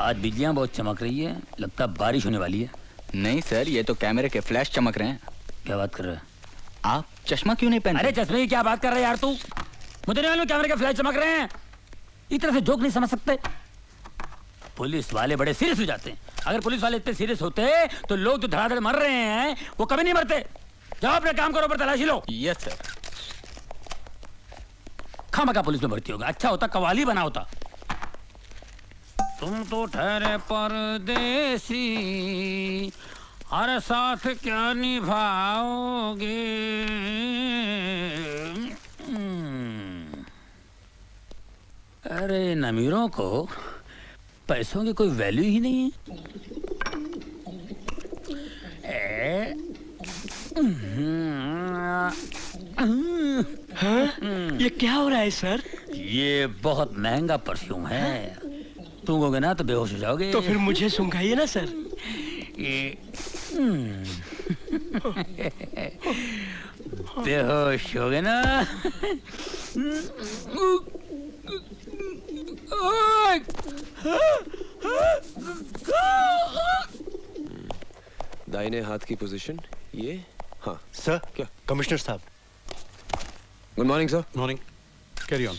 आज बिजलियां बहुत चमक रही है, लगता है बारिश होने वाली है। नहीं सर, ये तो कैमरे के फ्लैश चमक रहे हैं। क्या बात कर रहे हैं आप? चश्मा क्यों नहीं पहनते? अरे चश्मे की क्या बात कर रहे हैं यार तू? मुझे नहीं मालूम कैमरे के फ्लैश चमक रहे हैं। इस तरह से जोक नहीं समझ सकते। पुलिस वाले बड़े सीरियस हो जाते हैं। अगर पुलिस वाले इतने सीरियस होते तो लोग जो धड़ाधड़ मर रहे हैं वो कभी नहीं मरते। जाओ अपने काम करो, पर तलाशी लो। Yes sir. खामखा पुलिस में भर्ती होगा, अच्छा होता कवाली बना होता। तुम तो ठहरे परदेसी, हर साथ क्या निभाओगे। अरे इन अमीरों को पैसों की कोई वैल्यू ही नहीं है। हाँ? ये क्या हो रहा है सर? ये बहुत महंगा परफ्यूम है, सूंघोगे ना तो बेहोश हो जाओगे। तो फिर मुझे सूंघाइए ना सर। ये बेहोश हो गए ना। दाहिने हाथ की पोजीशन ये। हाँ सर। क्या? कमिश्नर साहब। Good morning sir. Morning. Carry on.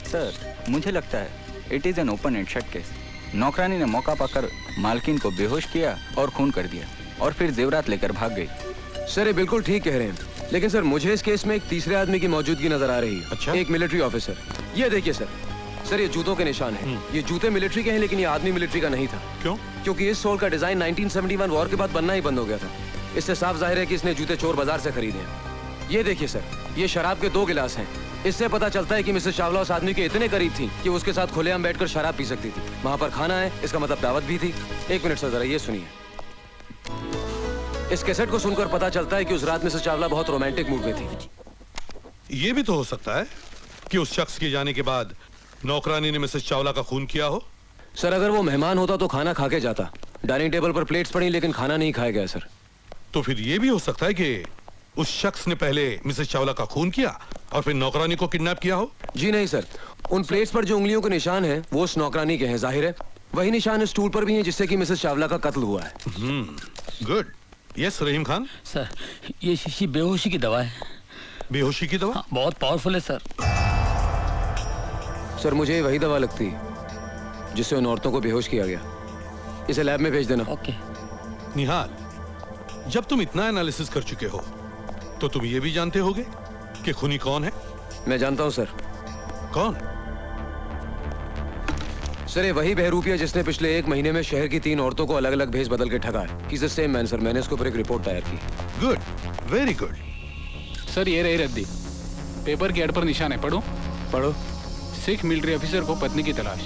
Sir, मुझे लगता है it is an open and shut case. नौकरानी ने मौका पाकर मालकिन को बेहोश किया और खून कर दिया और फिर जेवरात लेकर भाग गई। सर ये बिल्कुल ठीक कह रहे हैं, लेकिन सर मुझे इस केस में एक तीसरे आदमी की मौजूदगी नजर आ रही है। अच्छा? एक मिलिट्री ऑफिसर। ये देखिए सर, सर ये जूतों के निशान हैं। ये जूते मिलिट्री के हैं, लेकिन ये आदमी मिलिट्री का नहीं था। क्यों? क्योंकि इस सोल का डिजाइन 1971 वॉर के बाद बनना ही बंद हो गया था। इससे साफ जाहिर है कि इसने जूते चोर बाजार से खरीदे हैं। ये देखिए सर, ये शराब के 2 गिलास हैं। इससे पता चलता है कि मिसेस चावला उस आदमी के इतने करीब थी कि उसके साथ खुलेआम बैठकर शराब पी सकती थी। वहां पर खाना है, इसका मतलब दावत भी थी। 1 मिनट सर, जरा ये सुनिए। इस कैसेट को सुनकर पता चलता है कि उस रात मिसेस चावला बहुत रोमांटिक मूड में थी। ये भी तो हो सकता है कि उस शख्स के जाने के बाद नौकरानी ने मिसेस चावला का खून किया हो। सर अगर वो मेहमान होता तो खाना खा के जाता। डाइनिंग टेबल पर प्लेट्स पड़ी, लेकिन खाना नहीं खाया गया सर। तो फिर ये भी हो सकता है कि उस शख्स ने पहले मिसेस चावला का खून किया और फिर नौकरानी को किडनैप किया हो। जी नहीं सर, उन प्लेट्स पर जो उंगलियों के निशान हैं वो उस नौकरानी के हैं। जाहिर है वही निशान इस स्टूल पर भी हैं जिससे कि मिसेस चावला का कत्ल हुआ है। गुड। यस रहीम खान। सर ये शीशी बेहोशी की दवा है। बेहोशी की दवा? हाँ, बहुत पावरफुल है सर। सर मुझे वही दवा लगती है जिससे उन औरतों को बेहोश किया गया। इसे लैब में भेज देना। ओके। निहाल, जब तुम इतना एनालिसिस कर चुके हो तो तुम ये भी जानते होगे कि खूनी कौन है? मैं जानता हूं सर। कौन? सर ये वही बहरूपिया जिसने पिछले 1 महीने में शहर की 3 औरतों को अलग अलग भेज बदल के ठगा है। He's the same man sir. मैंने इसके ऊपर एक रिपोर्ट तैयार की। Good, very good. सर ये रही रद्दी। पेपर के एड पर निशान है, पढ़ो। पढ़ो। सिख मिलिट्री ऑफिसर को पत्नी की तलाश।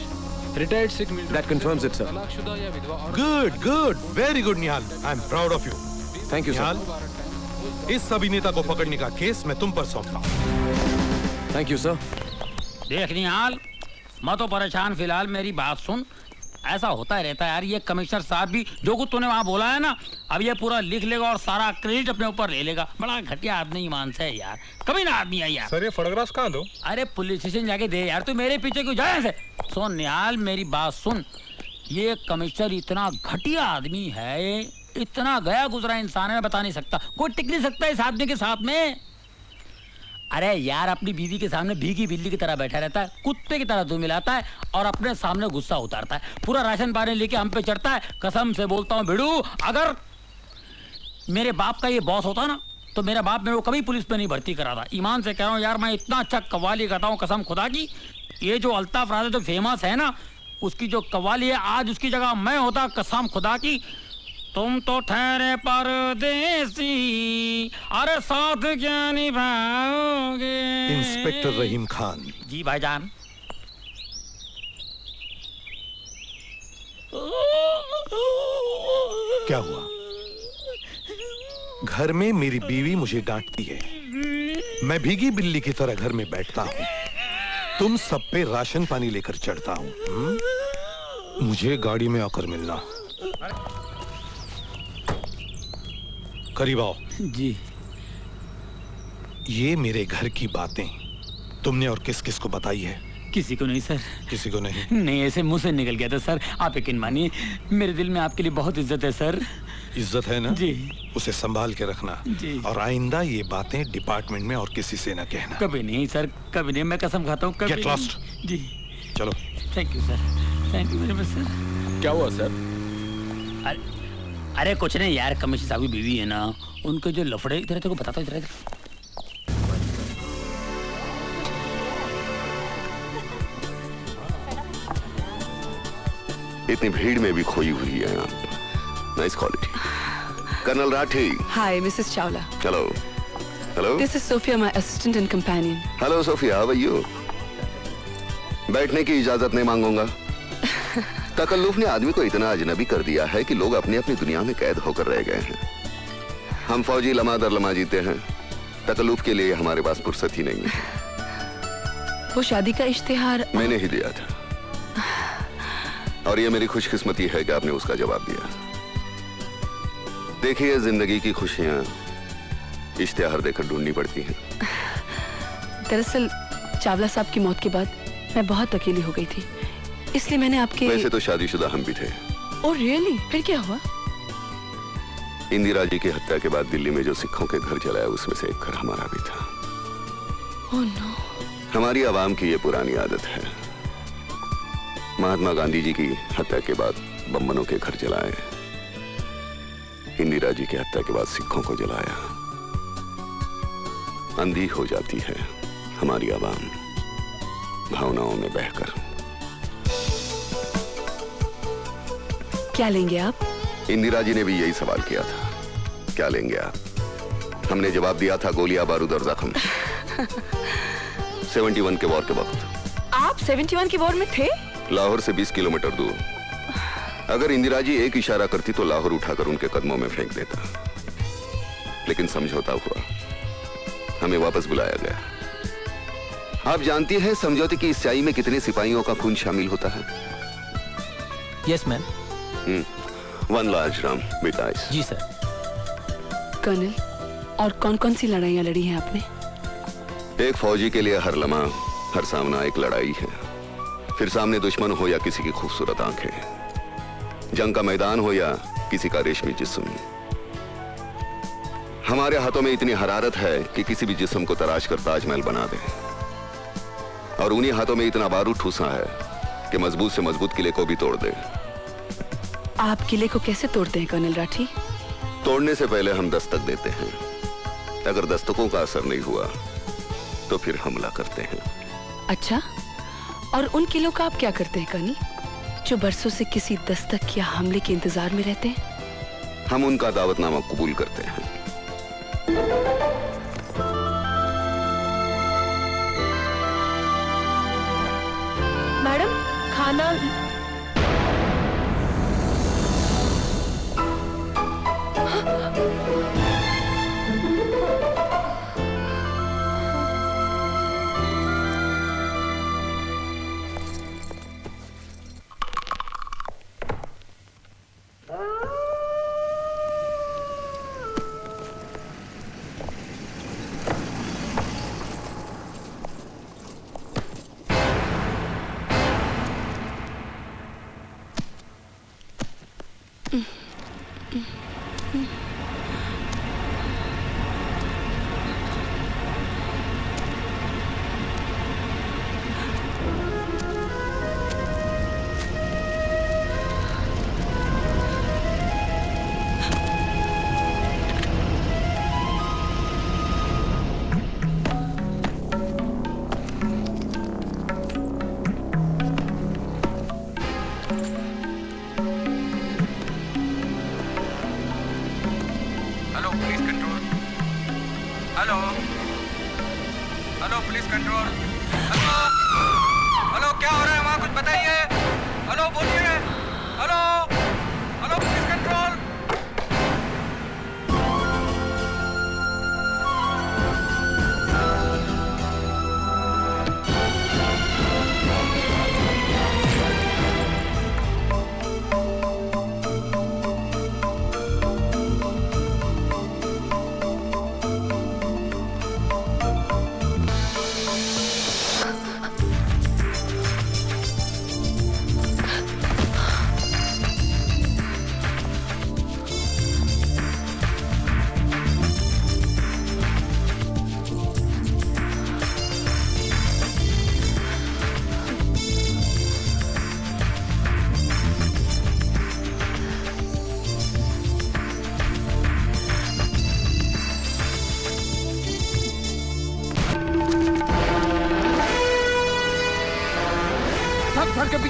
Retired Sikh military. That confirms it, sir. तलाकशुदा या विधवा औरत। Good good, very good Nihal. I am proud of you. Thank you sir. Nihal, इस अभिनेता को पकड़ने का केस मैं तुम पर सौंपता हूं। Thank you sir. देख निहाल, मैं तो परेशान फिलहाल, मेरी बात सुन। ऐसा होता रहता है यार, ये कमिश्नर साहब भी जो कुछ तूने वहाँ बोला है ना, अब ये पूरा लिख लेगा और सारा क्रेडिट अपने ऊपर ले लेगा। बड़ा घटिया आदमी ईमान से है यार, कभी ना आदमी है यार। सर ये फोटोग्राफ्स कहाँ दो? अरे पुलिस स्टेशन जाके दे यार, तू मेरे पीछे क्यों जाए ऐसे? सुन निहाल, मेरी बात सुन। ये कमिश्नर इतना घटिया आदमी है, इतना गया गुजरा इंसान है, मैं बता नहीं सकता। कोई टिक नहीं सकता इस आदमी के साथ में। अरे यार अपनी बीवी के सामने भीगी बिल्ली की तरह बैठा रहता है, कुत्ते की तरह धुन मिलाता है और अपने सामने गुस्सा उतारता है। पूरा राशन पानी लेके हम पे चढ़ता है। कसम से बोलता हूँ भिड़ू, अगर मेरे बाप का ये बॉस होता ना तो मेरा बाप मेरे को कभी पुलिस में नहीं भर्ती करा था। ईमान से कह रहा हूँ यार, मैं इतना अच्छा कव्वाली गाता हूँ कसम खुदा की। ये जो अल्ताफ राजा जो फेमस है ना, उसकी जो कव्वाली है, आज उसकी जगह मैं होता कसम खुदा की। तुम तो ठहरे परदेसी, अरे साथ क्या निभाओगे। इंस्पेक्टर रहीम खान। जी भाईजान। क्या हुआ? घर में मेरी बीवी मुझे डांटती है, मैं भीगी बिल्ली की तरह घर में बैठता हूँ, तुम सब पे राशन पानी लेकर चढ़ता हूँ। मुझे गाड़ी में आकर मिलना। करीब आओ। जी। ये मेरे घर की बातें तुमने और किस किस को बताई है? किसी को नहीं सर। किसी को नहीं? नहीं, ऐसे मुंह से निकल गया था सर। आप यकीन मानिए, मेरे दिल में आपके लिए बहुत इज्जत है सर। इज्जत है ना? जी। उसे संभाल के रखना। जी। और आइंदा ये बातें डिपार्टमेंट में और किसी से न कहना। कभी नहीं सर, कभी नहीं। मैं कसम खाता हूँ कभी Get lost। नहीं। जी। चलो। Thank you sir, thank you very much sir. क्या हुआ सर? अरे कुछ नहीं यार, कमिश्नर साहब की बीवी है ना, उनके जो लफड़े, इधर तेरे को बताता हूँ, इधर। इतनी भीड़ में भी खोई हुई है आप। Nice quality. Colonel Rathi. Hi, Mrs. Chawla. Hello. Hello. This is Sophia, my assistant and companion. Hello Sophia, how are you? बैठने की इजाजत नहीं मांगूंगा। तकल्लुफ ने आदमी को इतना अजनबी कर दिया है कि लोग अपनी अपनी दुनिया में कैद होकर रह गए हैं। हम फौजी लम्हा दर लम्हा जीते हैं, तकल्लुफ के लिए हमारे पास फुर्सत ही नहीं है। वो शादी का इश्तिहार मैंने ही दिया था, और ये मेरी खुशकिस्मती है कि आपने उसका जवाब दिया। देखिए, जिंदगी की खुशियां इश्तिहार देकर ढूंढनी पड़ती हैं। दरअसल चावला साहब की मौत के बाद मैं बहुत अकेली हो गई थी, इसलिए मैंने आपके। वैसे तो शादीशुदा हम भी थे। Oh really? फिर क्या हुआ? इंदिरा जी की हत्या के बाद दिल्ली में जो सिखों के घर जलाया, उसमें से एक घर हमारा भी था। Oh no. हमारी आवाम की ये पुरानी आदत है, महात्मा गांधी जी की हत्या के बाद बम्बनों के घर जलाए, इंदिरा जी की हत्या के बाद सिखों को जलाया। अंधी हो जाती है हमारी आवाम भावनाओं में बहकर। क्या लेंगे आप? इंदिरा जी ने भी यही सवाल किया था, क्या लेंगे आप? हमने जवाब दिया था, गोलियां, बारूद और जख्म। 71 के वॉर के वक्त। आप 71 की वॉर में थे? लाहौर से 20 किलोमीटर दूर। अगर इंदिरा जी एक इशारा करती तो लाहौर उठाकर उनके कदमों में फेंक देता, लेकिन समझौता हुआ, हमें वापस बुलाया गया। आप जानती हैं समझौते की इस स्याही में कितने सिपाहियों का खून शामिल होता है? Yes ma'am. 1 large dram with ice. जी सर। कर्नल, और कौन कौन सी लड़ाइयां लड़ी हैं आपने? एक फौजी के लिए हर लम्हा, हर सामना एक लड़ाई है। फिर सामने दुश्मन हो या किसी की खूबसूरत आंखें, जंग का मैदान हो या किसी का रेशमी जिस्म, हमारे हाथों में इतनी हरारत है कि किसी भी जिस्म को तराश कर ताजमहल बना दे, और उन्हीं हाथों में इतना बारूद ठूसा है कि मजबूत से मजबूत किले को भी तोड़ दे। आप किले को कैसे तोड़ते हैं कर्नल राठी? तोड़ने से पहले हम दस्तक देते हैं, अगर दस्तकों का असर नहीं हुआ तो फिर हमला करते हैं। अच्छा, और उन किलों का आप क्या करते हैं कर्नल, जो बरसों से किसी दस्तक या हमले के इंतजार में रहते हैं? हम उनका दावतनामा कबूल करते हैं। मैडम, खाना।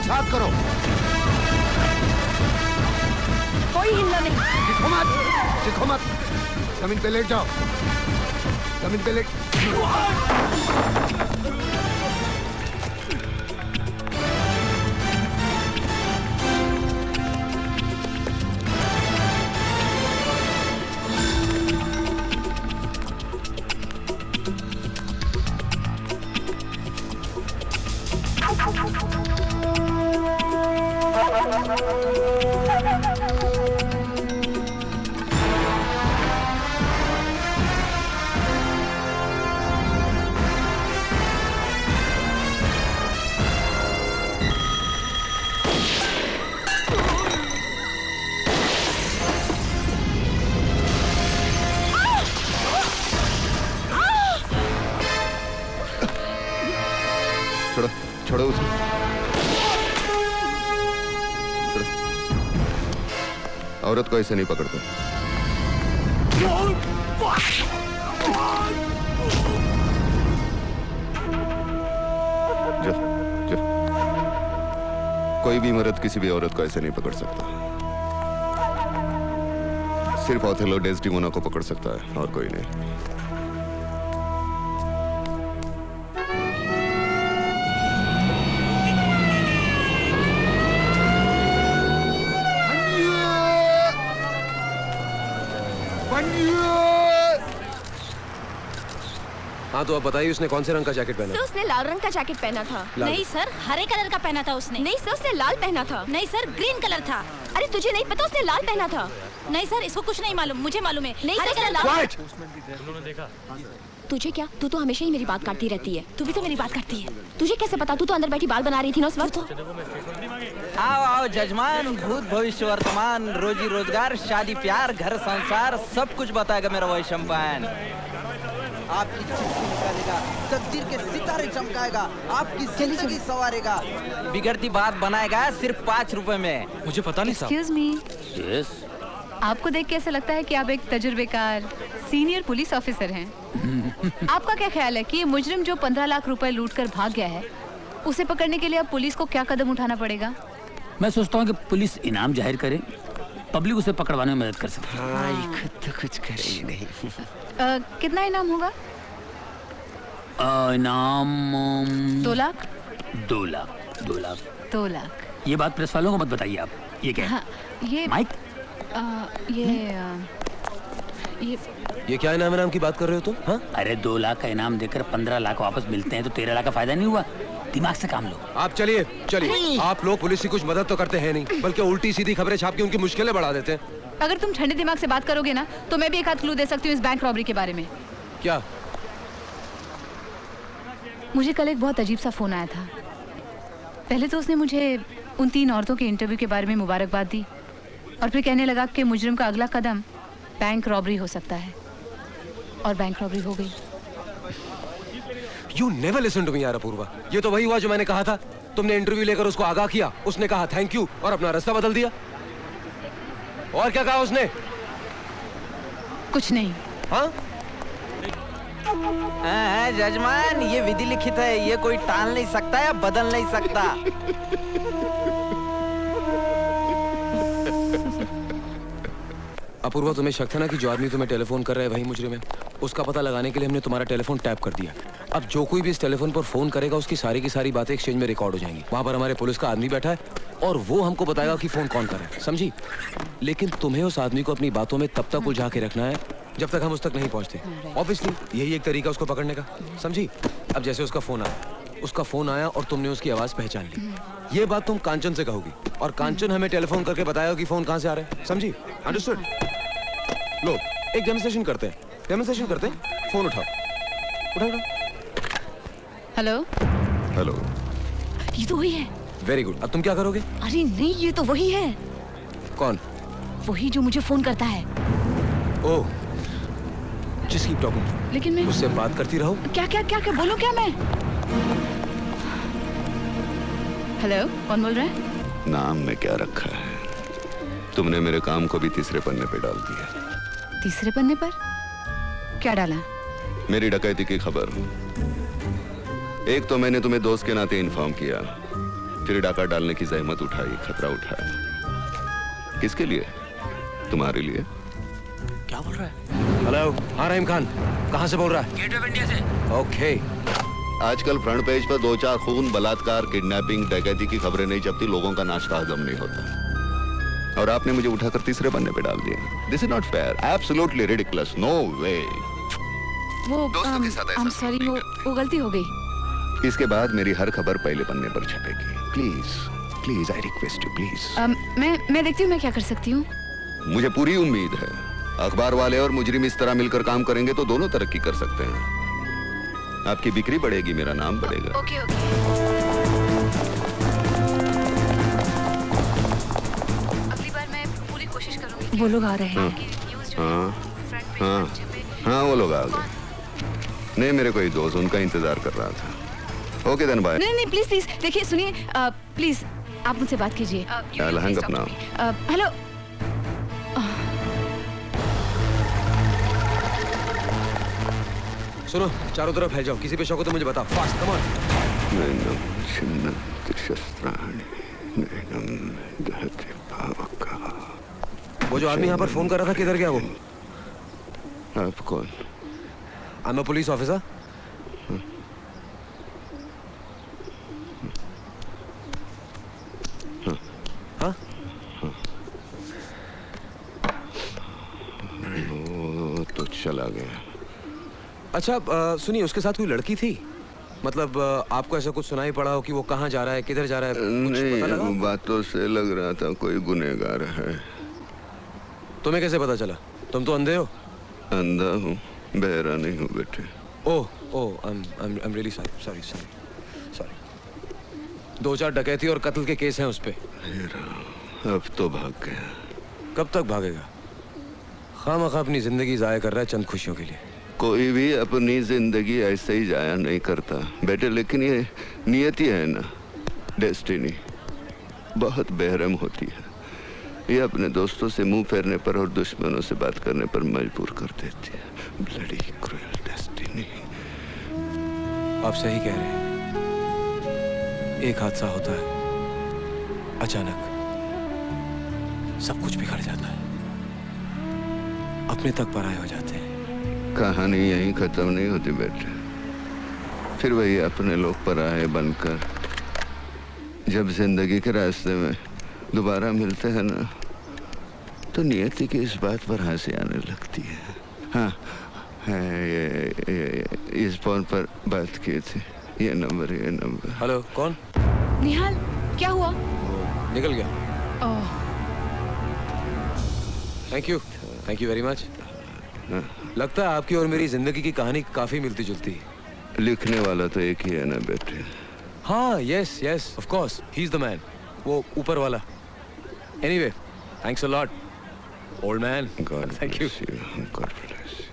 हाथ करो। कोई हिलना नहीं। चिखो मत, चिखो मत। जमीन पे लेट जाओ, जमीन पे लेट। छोड़ो, छोड़ो उसे। छोड़ो। औरत को ऐसे नहीं पकड़ते। जो, जो। कोई भी मर्द किसी भी औरत को ऐसे नहीं पकड़ सकता। सिर्फ ओथेलो डेस्टिमोना को पकड़ सकता है और कोई नहीं। हाँ तो अब बताइए उसने कौन से रंग का जैकेट पहना? सर उसने लाल रंग का जैकेट पहना था। नहीं सर, हरे कलर का पहना था उसने। नहीं सर उसने लाल पहना था। नहीं सर, ग्रीन कलर था। अरे तुझे नहीं पता उसने लाल पहना था? नहीं सर, इसको कुछ नहीं मालूम, मुझे मालूम है। नहीं हरे सर कलर लाल। तुझे क्या? तू तो हमेशा ही मेरी बात काटती रहती है। तू भी तो मेरी बात करती है। तुझे कैसे पता? तू तो अंदर बैठी बाल बना रही थी ना उस वक्त। आओ आओ जजमान, भूत भविष्य वर्तमान, रोजी रोजगार, शादी प्यार, घर संसार, सब कुछ बताएगा मेरा वही शैम्पेन। आपकी चिट्ठी निकालेगा, तकदीर के सितारे चमकाएगा, आपकी जिंदगी संवारेगा, बिगड़ती बात बनाएगा सिर्फ 5 रुपए में। मुझे पता नहीं साहब। एक्सक्यूज मी, यस, आपको देख के ऐसा लगता है कि आप एक तजुर्बेकार सीनियर पुलिस ऑफिसर हैं। आपका क्या ख्याल है कि ये मुजरिम जो 15 लाख रुपए लूट कर भाग गया है, उसे पकड़ने के लिए अब पुलिस को क्या कदम उठाना पड़ेगा? मैं सोचता हूँ कि पुलिस इनाम जाहिर करे, पब्लिक उसे पकड़वाने में मदद कर सकती है। हाँ, ये खुद तो कुछ करे ही नहीं। कितना इनाम होगा? इनाम 2 लाख। 2 लाख, 2 लाख। 2 लाख। ये बात प्रेस वालों को मत बताइए आप। ये क्या है? हाँ, ये माइक? ये क्या इनाम की बात कर रहे हो तुम? हाँ? अरे 2 लाख का इनाम देकर 15 लाख वापस मिलते हैं तो 13 लाख का फायदा नहीं हुआ? दिमाग से काम लो। आप चलिए चलिए। आप लोग पुलिस की कुछ मदद तो करते हैं नहीं, बल्कि उल्टी सीधी खबरें छाप के उनकी मुश्किलें बढ़ा देते हैं। अगर तुम ठंडे दिमाग से बात करोगे ना तो मैं भी एक आध क्लू दे सकती हूँ इस बैंक रॉबरी के बारे में। क्या? मुझे कल एक बहुत अजीब सा फोन आया था। पहले तो उसने मुझे उन 3 औरतों के इंटरव्यू के बारे में मुबारकबाद दी और फिर कहने लगा कि मुजरिम का अगला कदम बैंक रॉबरी हो सकता है, और बैंक रॉबरी हो गई। You never listen to me यार अपूर्वा। ये तो वही हुआ जो मैंने कहा था। तुमने इंटरव्यू लेकर उसको आगाह किया, उसने कहा थैंक यू और अपना रास्ता बदल दिया। और क्या कहा उसने? कुछ नहीं। हाँ? जजमान, ये विधि लिखित है, ये कोई टाल नहीं सकता या बदल नहीं सकता। अपूर्वा, तुम्हें शक था ना कि जो आदमी तुम्हें टेलीफोन कर रहा है वही मुजरिम है। उसका पता लगाने के लिए हमने तुम्हारा टेलीफोन टैप कर दिया। अब जो कोई भी इस टेलीफोन पर फोन करेगा उसकी सारी की सारी बातें एक्सचेंज में रिकॉर्ड हो जाएंगी। वहां पर हमारे पुलिस का आदमी बैठा है और वो हमको बताएगा कि फोन कौन कर रहा है, समझी? लेकिन तुम्हें उस आदमी को अपनी बातों में तब तक उलझा के रखना है जब तक हम उस तक नहीं पहुंचते। ऑब्वियसली यही एक तरीका उसको पकड़ने का, समझी? अब जैसे उसका फोन आया और तुमने उसकी आवाज पहचान ली। ये बात तुम कांचन से कहोगी और कांचन हमें टेलीफोन करके बताएगा कि फोन कहां से आ रहा है, समझी? अंडरस्टूड? लो, एक डेमोन्स्ट्रेशन करते हैं। फोन उठाओ। हेलो। हेलो। ये तो वही है। Very good. अब तुम क्या करोगे? अरे नहीं, ये तो वही है। कौन? वही जो मुझे फोन करता है। ओह, जिसकी टॉकिंग। लेकिन मैं उससे बात करती रहो। क्या बोलूं क्या मैं? हेलो, कौन बोल रहा है? नाम में क्या रखा है? तुमने मेरे काम को भी तीसरे पन्ने पे डाल दिया। तीसरे पन्ने पर? क्या डाला? मेरी डकैती की खबर। एक तो मैंने तुम्हें दोस्त के नाते इन्फॉर्म किया, तेरे डाका डालने की जहमत उठाई, खतरा उठाया। किसके लिए? तुम्हारे लिए। क्या बोल रहा है? हेलो, हाँ रहीम खान, कहाँ से बोल रहा है? गेट ऑफ इंडिया से। ओके। आजकल फ्रंट पेज पर 2-4 खून, बलात्कार, किडनैपिंग, डकैती की खबरें नहीं छपती, लोगों का नाश्ता हजम नहीं होता। और आपने मुझे उठाकर तीसरे पन्ने पे डाल दिया। This is not fair, absolutely ridiculous, no way. वो दोस्तों के साथ ऐसा सॉरी, वो गलती हो गई। इसके बाद मेरी हर खबर पहले पन्ने पर छपेगी। Please please, I request you, please. मैं देखती हूँ मैं क्या कर सकती हूँ। मुझे पूरी उम्मीद है अखबार वाले और मुजरिम इस तरह मिलकर काम करेंगे तो दोनों तरक्की कर सकते हैं। आपकी बिक्री बढ़ेगी, मेरा नाम बढ़ेगा। Okay okay. अगली बार मैं पूरी कोशिश करूंगी। वो लोग आ रहे हैं। हाँ, वो लोग आ गए। नहीं, मेरे कोई दोस्त उनका इंतजार कर रहा था। Okay then, bye. नहीं प्लीज प्लीज देखिए, सुनिए, प्लीज आप मुझसे बात कीजिए। हंग अपना। हेलो। सुनो, चारों तरफ फैल जाओ, किसी पे शक हो तो मुझे बताओ। Fast, come on. वो जो आदमी यहाँ पर फोन कर रहा था, किधर गया वो? आप कौन? I am a police officer. हाँ? वो तो चला गया। अच्छा, सुनिए, उसके साथ कोई लड़की थी? मतलब आपको ऐसा कुछ सुनाई पड़ा हो कि वो कहाँ जा रहा है, किधर जा रहा है? नहीं, बातों से लग रहा था कोई गुनहगार है। तुम्हें कैसे पता चला? तुम तो अंधे हो। अंधा हूँ, बहरा नहीं हूँ बेटे। ओह, आई एम रियली सॉरी। 2-4 डकैती और कत्ल के केस हैं उस पे। अब तो भाग गया। कब तक भागेगा? खामखा अपनी जिंदगी जाया कर रहा है चंद खुशियों के लिए। कोई भी अपनी जिंदगी ऐसे ही जाया नहीं करता बेटे, लेकिन ये नियति है ना, डेस्टिनी, बहुत बेरहम होती है। ये अपने दोस्तों से मुंह फेरने पर और दुश्मनों से बात करने पर मजबूर कर देती है। Bloody cruel destiny. आप सही कह रहे हैं। एक हादसा होता है, अचानक सब कुछ बिखर जाता है, अपने तक पराये हो जाते हैं। कहानी यहीं खत्म नहीं होती बेटे, फिर वही अपने लोग पराये बनकर जब जिंदगी के रास्ते में दोबारा मिलते हैं ना, तो नियति की इस बात पर हंसी आने लगती है। हाँ, ये इस फोन पर बात की थी, ये नंबर। हेलो, कौन? निहाल, क्या हुआ? निकल गया। ओह, थैंक यू वेरी मच। लगता है आपकी और मेरी जिंदगी की कहानी काफी मिलती जुलती है। लिखने वाला तो एक ही है ना बेटे। हाँ, yes of course, he is the man, वो ऊपर वाला। Anyway, thanks a lot old man. Thank you. God bless you.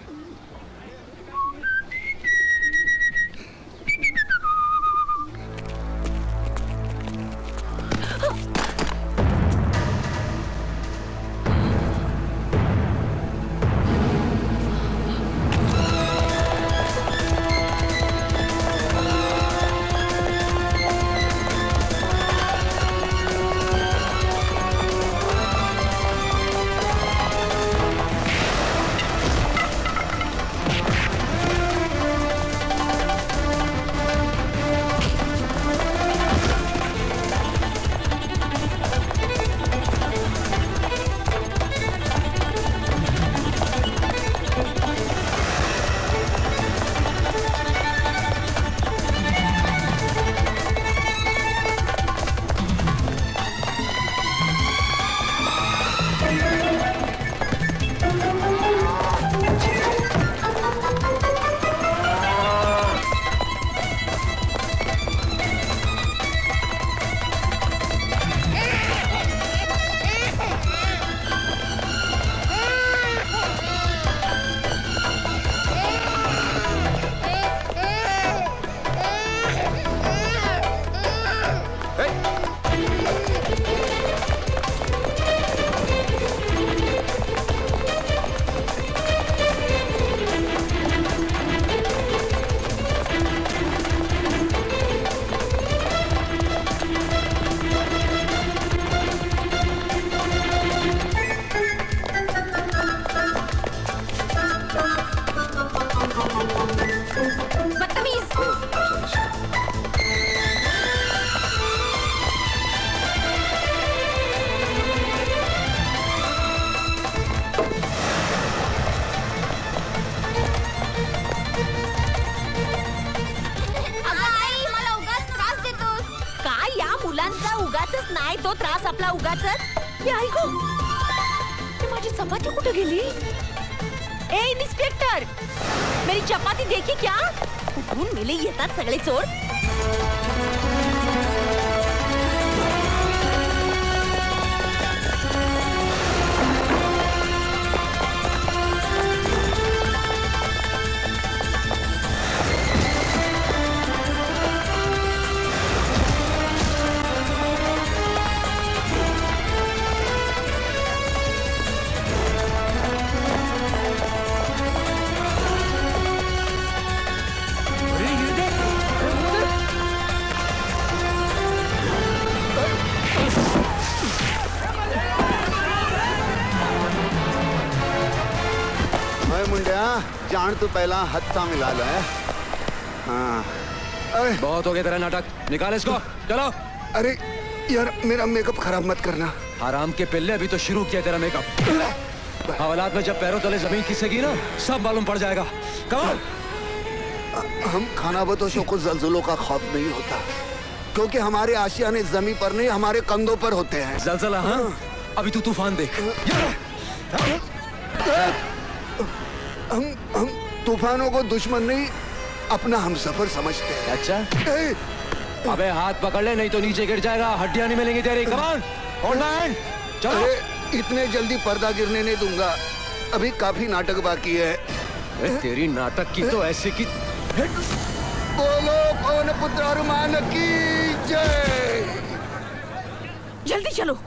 आपला उगाचच मी ऐकू माझी चपाती कुठे गेली ए इन्स्पेक्टर मेरी चपाती देखी क्या कुठून मेले येतात सगळे चोर जान तू पहला हत्था मिला लो है हाँ बहुत हो गया तेरा नाटक निकाल इसको चलो अरे यार मेरा मेकअप खराब मत करना आराम के पिल्ले अभी तो शुरू किया तेरा मेकअप हवालात में जब पैरों तले जमीन खिसेगी ना सब मालूम पड़ जाएगा कमाल हम खानाबदोशों को जल्जलों का खौफ नहीं होता क्योंकि हमारे आशियाने जमीन पर नहीं हमारे कंधों पर होते हैं जलजला हाँ अभी तू तूफान देख हम तूफानों को दुश्मन नहीं अपना हमसफर समझते हैं अच्छा अबे हाथ पकड़ ले नहीं तो नीचे गिर जाएगा हड्डियां नहीं मिलेंगी तेरी कमान ऑनलाइन चलो इतने जल्दी पर्दा गिरने नहीं दूंगा अभी काफी नाटक बाकी है तेरी नाटक की तो ऐसे की बोलो पवन पुत्र हनुमान की जय जल्दी चलो